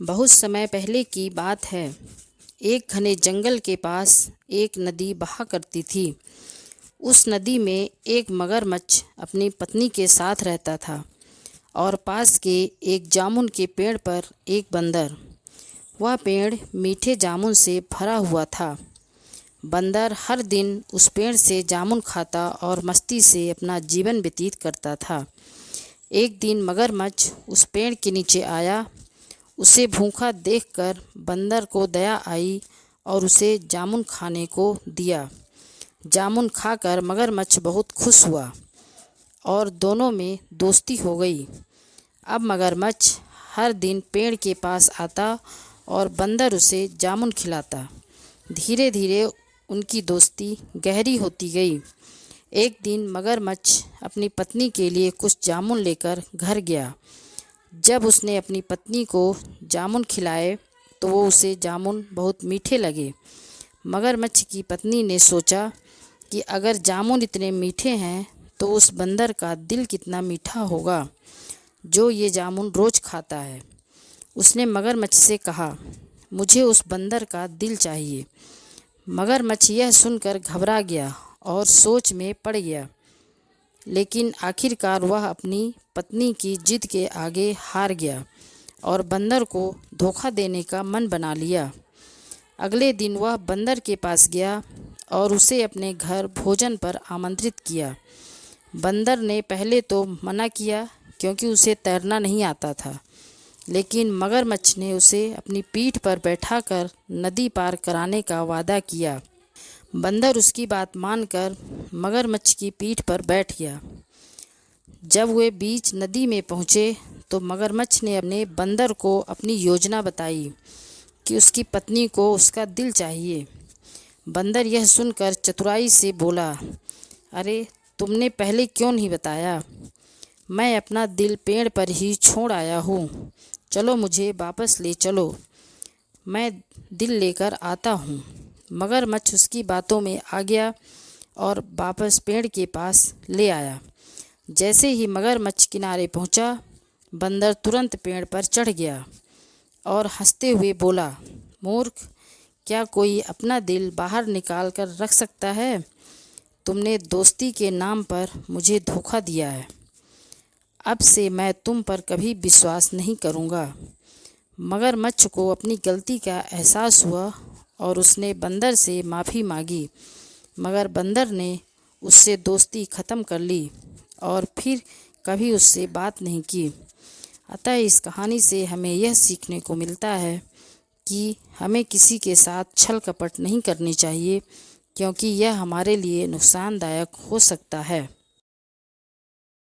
बहुत समय पहले की बात है। एक घने जंगल के पास एक नदी बहा करती थी। उस नदी में एक मगरमच्छ अपनी पत्नी के साथ रहता था और पास के एक जामुन के पेड़ पर एक बंदर। वह पेड़ मीठे जामुन से भरा हुआ था। बंदर हर दिन उस पेड़ से जामुन खाता और मस्ती से अपना जीवन व्यतीत करता था। एक दिन मगरमच्छ उस पेड़ के नीचे आया। उसे भूखा देखकर बंदर को दया आई और उसे जामुन खाने को दिया। जामुन खाकर मगरमच्छ बहुत खुश हुआ और दोनों में दोस्ती हो गई। अब मगरमच्छ हर दिन पेड़ के पास आता और बंदर उसे जामुन खिलाता। धीरे धीरे उनकी दोस्ती गहरी होती गई। एक दिन मगरमच्छ अपनी पत्नी के लिए कुछ जामुन लेकर घर गया। जब उसने अपनी पत्नी को जामुन खिलाए तो वो उसे जामुन बहुत मीठे लगे। मगरमच्छ की पत्नी ने सोचा कि अगर जामुन इतने मीठे हैं तो उस बंदर का दिल कितना मीठा होगा जो ये जामुन रोज़ खाता है। उसने मगरमच्छ से कहा, मुझे उस बंदर का दिल चाहिए। मगरमच्छ यह सुनकर घबरा गया और सोच में पड़ गया, लेकिन आखिरकार वह अपनी पत्नी की जिद के आगे हार गया और बंदर को धोखा देने का मन बना लिया। अगले दिन वह बंदर के पास गया और उसे अपने घर भोजन पर आमंत्रित किया। बंदर ने पहले तो मना किया क्योंकि उसे तैरना नहीं आता था, लेकिन मगरमच्छ ने उसे अपनी पीठ पर बैठाकर नदी पार कराने का वादा किया। बंदर उसकी बात मानकर मगरमच्छ की पीठ पर बैठ गया। जब वे बीच नदी में पहुँचे तो मगरमच्छ ने अपने बंदर को अपनी योजना बताई कि उसकी पत्नी को उसका दिल चाहिए। बंदर यह सुनकर चतुराई से बोला, अरे तुमने पहले क्यों नहीं बताया? मैं अपना दिल पेड़ पर ही छोड़ आया हूँ। चलो मुझे वापस ले चलो, मैं दिल लेकर आता हूँ। मगरमच्छ उसकी बातों में आ गया और वापस पेड़ के पास ले आया। जैसे ही मगरमच्छ किनारे पहुँचा, बंदर तुरंत पेड़ पर चढ़ गया और हंसते हुए बोला, मूर्ख, क्या कोई अपना दिल बाहर निकाल कर रख सकता है? तुमने दोस्ती के नाम पर मुझे धोखा दिया है। अब से मैं तुम पर कभी विश्वास नहीं करूँगा। मगरमच्छ को अपनी गलती का एहसास हुआ और उसने बंदर से माफ़ी मांगी, मगर बंदर ने उससे दोस्ती ख़त्म कर ली और फिर कभी उससे बात नहीं की। अतः इस कहानी से हमें यह सीखने को मिलता है कि हमें किसी के साथ छल कपट नहीं करनी चाहिए, क्योंकि यह हमारे लिए नुकसानदायक हो सकता है।